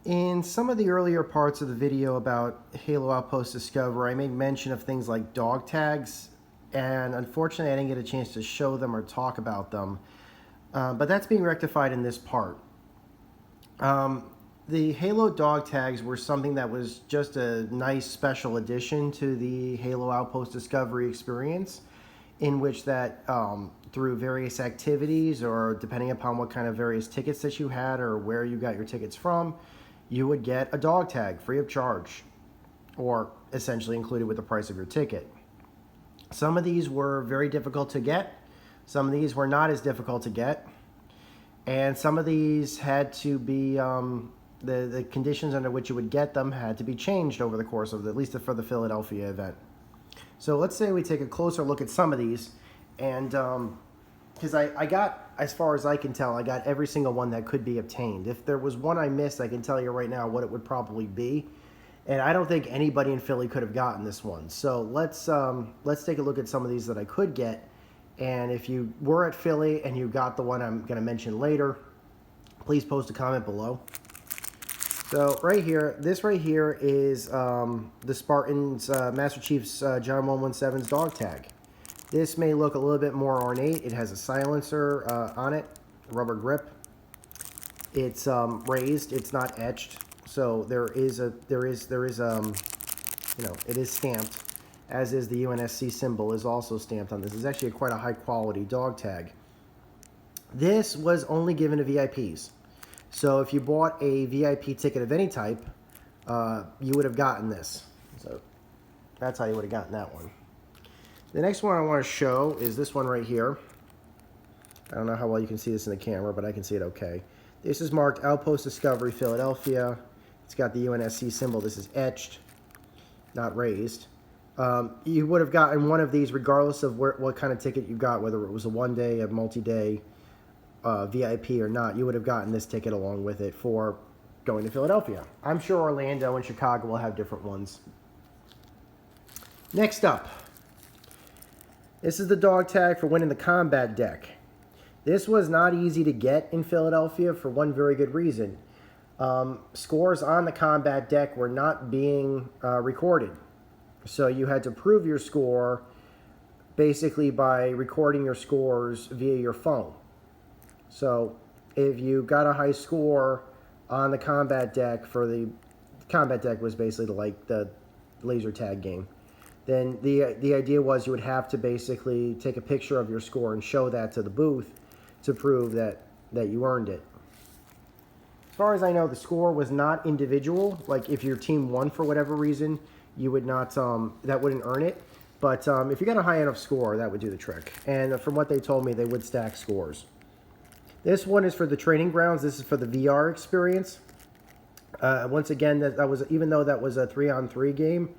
In some of the earlier parts of the video about Halo Outpost Discovery, I made mention of things like dog tags, and unfortunately I didn't get a chance to show them or talk about them, but that's being rectified in this part. The Halo dog tags were something that was just a nice special addition to the Halo Outpost Discovery experience, in which that through various activities, or depending upon what kind of various tickets that you had or where you got your tickets from, you would get a dog tag free of charge, or essentially included with the price of your ticket. Some of these were very difficult to get, some of these were not as difficult to get, and some of these had to be, the conditions under which you would get them had to be changed over the course of, at least for the Philadelphia event. So let's say we take a closer look at some of these, and because I got, as far as I can tell, I got every single one that could be obtained. If there was one I missed, I can tell you right now what it would probably be. And I don't think anybody in Philly could have gotten this one. So let's take a look at some of these that I could get. And if you were at Philly and you got the one I'm going to mention later, please post a comment below. So right here, this right here is the Spartans Master Chief's John 117's dog tag. This may look a little bit more ornate. It has a silencer on it, rubber grip. It's raised. It's not etched. So it is stamped, as is the UNSC symbol is also stamped on this. It's actually quite a high quality dog tag. This was only given to VIPs. So if you bought a VIP ticket of any type, you would have gotten this. So that's how you would have gotten that one. The next one I want to show is this one right here. I don't know how well you can see this in the camera, but I can see it okay. This is marked Outpost Discovery, Philadelphia. It's got the UNSC symbol. This is etched, not raised. You would have gotten one of these regardless of what kind of ticket you got, whether it was a one-day, a multi-day, VIP or not. You would have gotten this ticket along with it for going to Philadelphia. I'm sure Orlando and Chicago will have different ones. Next up, this is the dog tag for winning the combat deck. This was not easy to get in Philadelphia for one very good reason. Scores on the combat deck were not being recorded. So you had to prove your score basically by recording your scores via your phone. So if you got a high score on the combat deck, the combat deck was basically like the laser tag game, then the idea was you would have to basically take a picture of your score and show that to the booth to prove that you earned it. As far as I know, the score was not individual. Like if your team won for whatever reason, you would not, that wouldn't earn it. But if you got a high enough score, that would do the trick. And from what they told me, they would stack scores. This one is for the training grounds. This is for the VR experience. Once again, that was, even though that was a 3-on-3 game,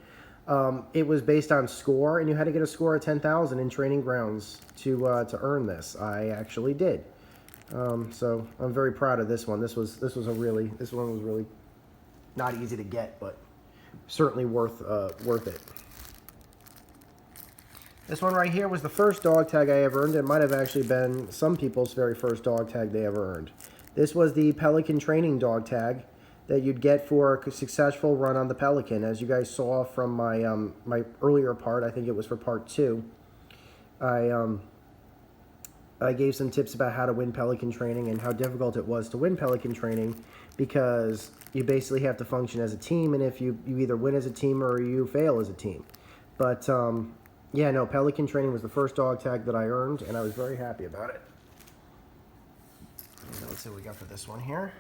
it was based on score, and you had to get a score of 10,000 in training grounds to earn this. I actually did. So I'm very proud of this one. This one was really not easy to get, but certainly worth it. This one right here was the first dog tag I ever earned. It might have actually been some people's very first dog tag they ever earned. This was the Pelican training dog tag that you'd get for a successful run on the Pelican. As you guys saw from my my earlier part, I think it was for part 2, I gave some tips about how to win Pelican training and how difficult it was to win Pelican training, because you basically have to function as a team, and if you either win as a team or you fail as a team. But yeah, no, Pelican training was the first dog tag that I earned, and I was very happy about it. Let's see what we got for this one here.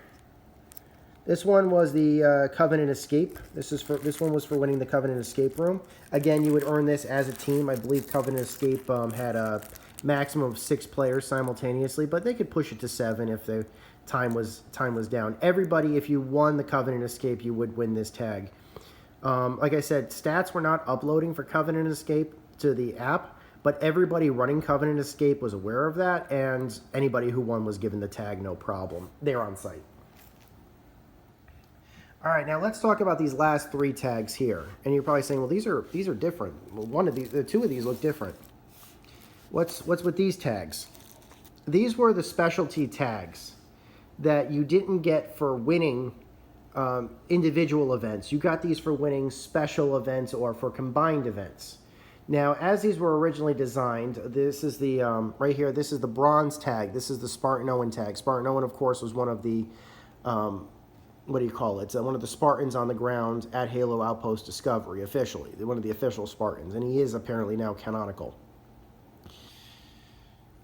This one was the Covenant Escape. This one was for winning the Covenant Escape room. Again, you would earn this as a team. I believe Covenant Escape had a maximum of 6 players simultaneously, but they could push it to 7 if the time was down. Everybody, if you won the Covenant Escape, you would win this tag. Like I said, stats were not uploading for Covenant Escape to the app, but everybody running Covenant Escape was aware of that, and anybody who won was given the tag, no problem. They're on site. All right, now let's talk about these last 3 tags here. And you're probably saying, well, these are different. Well, 2 of these look different. What's with these tags? These were the specialty tags that you didn't get for winning individual events. You got these for winning special events or for combined events. Now, as these were originally designed, this is the, right here, this is the bronze tag. This is the Spartan Owen tag. Spartan Owen, of course, was one of the, what do you call it? One of the Spartans on the ground at Halo Outpost Discovery, officially. One of the official Spartans, and he is apparently now canonical.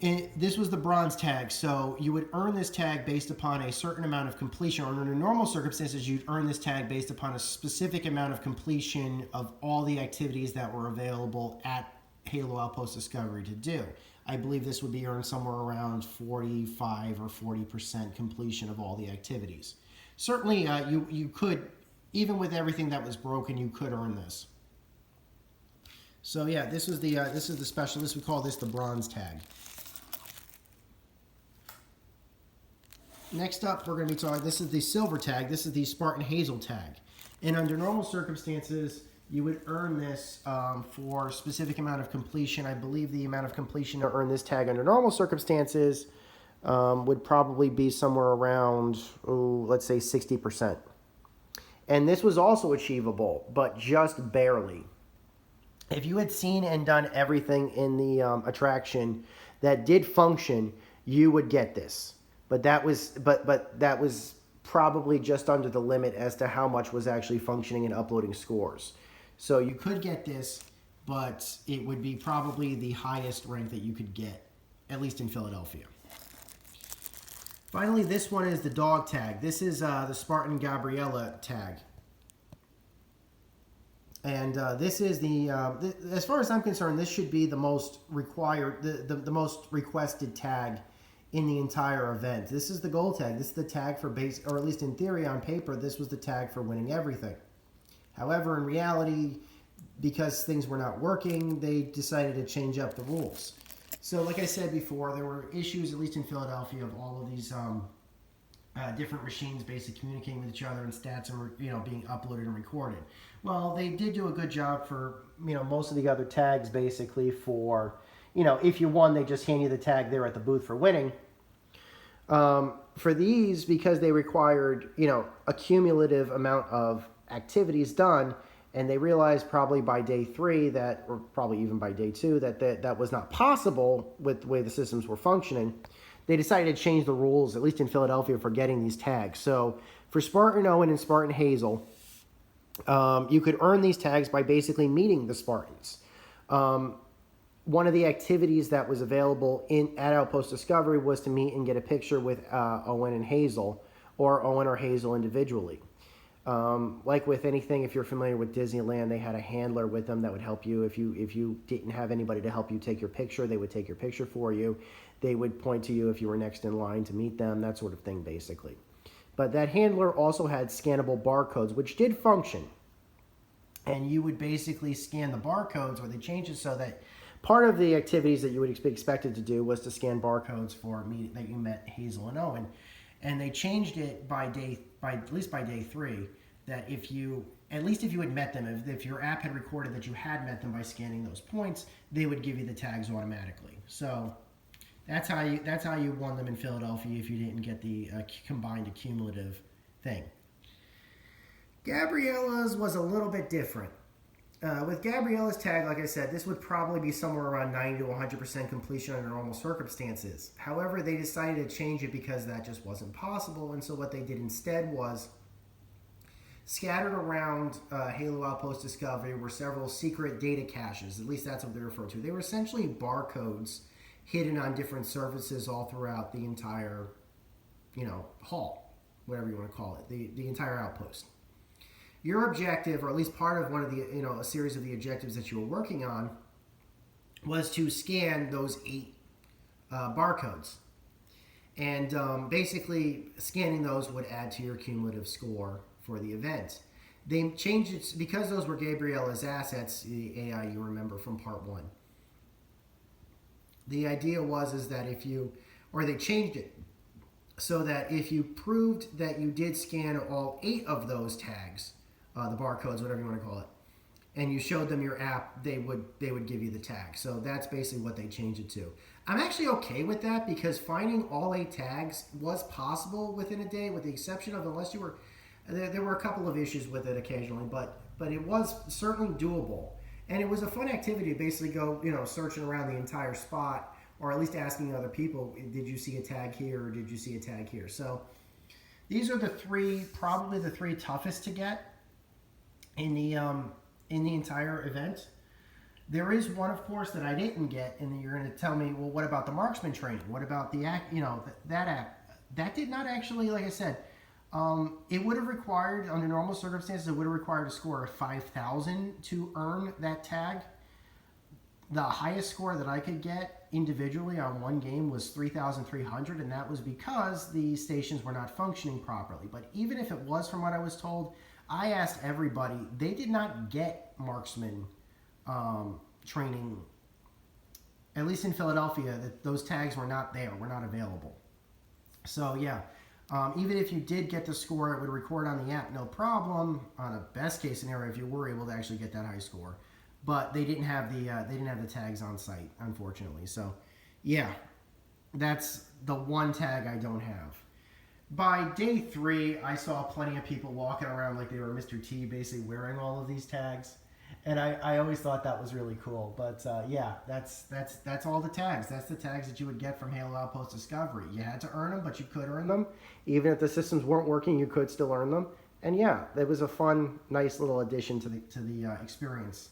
This was the bronze tag, so you would earn this tag based upon a certain amount of completion, or under normal circumstances, you'd earn this tag based upon a specific amount of completion of all the activities that were available at Halo Outpost Discovery to do. I believe this would be earned somewhere around 45 or 40% completion of all the activities. Certainly, you could, even with everything that was broken, you could earn this. So yeah, this is the specialist. We call this the bronze tag. Next up, we're going to be talking, this is the silver tag. This is the Spartan Hazel tag. And under normal circumstances, you would earn this for a specific amount of completion. I believe the amount of completion to earn this tag under normal circumstances would probably be somewhere around, let's say 60%. And this was also achievable, but just barely. If you had seen and done everything in the attraction that did function, you would get this. But that was that was probably just under the limit as to how much was actually functioning and uploading scores. So you could get this, but it would be probably the highest rank that you could get, at least in Philadelphia. Finally, this one is the dog tag. This is the Spartan Gabriella tag. And this is the, as far as I'm concerned, this should be the most required, the most requested tag in the entire event. This is the gold tag. This is the tag for base, or at least in theory on paper, this was the tag for winning everything. However, in reality, because things were not working, they decided to change up the rules. So like I said before, there were issues, at least in Philadelphia, of all of these different machines basically communicating with each other and stats and being uploaded and recorded. Well, they did do a good job for most of the other tags basically for if you won, they just hand you the tag there at the booth for winning. For these, because they required, a cumulative amount of activities done, and they realized probably by day 3 that, or probably even by day 2, that was not possible with the way the systems were functioning, they decided to change the rules, at least in Philadelphia, for getting these tags. So for Spartan Owen and Spartan Hazel, you could earn these tags by basically meeting the Spartans. One of the activities that was available at Outpost Discovery was to meet and get a picture with Owen and Hazel, or Owen or Hazel individually. Like with anything, if you're familiar with Disneyland, they had a handler with them that would help you. If you didn't have anybody to help you take your picture, they would take your picture for you. They would point to you if you were next in line to meet them, that sort of thing, basically. But that handler also had scannable barcodes, which did function. And you would basically scan the barcodes, or they changed it so that part of the activities that you would be expected to do was to scan barcodes for that you met Hazel and Owen. And they changed it at least by day 3, that if you had met them, if your app had recorded that you had met them by scanning those points, they would give you the tags automatically. So that's how you won them in Philadelphia if you didn't get the combined accumulative thing. Gabriella's was a little bit different. With Gabriella's tag, like I said, this would probably be somewhere around 90 to 100% completion under normal circumstances. However, they decided to change it because that just wasn't possible, and so what they did instead was scattered around Halo Outpost Discovery were several secret data caches. At least that's what they refer to. They were essentially barcodes hidden on different surfaces all throughout the entire, hall, whatever you want to call it, the entire outpost. Your objective, or at least part of one of the, a series of the objectives that you were working on, was to scan those 8 barcodes. And basically, scanning those would add to your cumulative score for the event. They changed it, because those were Gabriella's assets, the AI you remember from part 1. The idea was that they changed it so that if you proved that you did scan all 8 of those tags, the barcodes, whatever you want to call it, and you showed them your app, they would give you the tag. So that's basically what they changed it to. I'm actually okay with that, because finding all 8 tags was possible within a day, with the exception of, unless you were, There were a couple of issues with it occasionally, but it was certainly doable. And it was a fun activity to basically go, searching around the entire spot, or at least asking other people, did you see a tag here or did you see a tag here? So these are probably the three toughest to get in the entire event. There is one, of course, that I didn't get, and you're going to tell me, well, what about the marksman training? What about the act? That act that did not actually, like I said, it would have required, under normal circumstances, it would have required a score of 5,000 to earn that tag. The highest score that I could get individually on one game was 3,300, and that was because the stations were not functioning properly. But even if it was, from what I was told, I asked everybody, they did not get marksman training, at least in Philadelphia, that those tags were not there, were not available. So yeah, even if you did get the score, it would record on the app, no problem. On a best case scenario, if you were able to actually get that high score, but they didn't have the tags on site, unfortunately. So yeah, that's the one tag I don't have. By day 3, I saw plenty of people walking around like they were Mr. T, basically wearing all of these tags. And I always thought that was really cool. But yeah, that's all the tags. That's the tags that you would get from Halo Outpost Discovery. You had to earn them, but you could earn them. Even if the systems weren't working, you could still earn them. And yeah, it was a fun, nice little addition to the experience.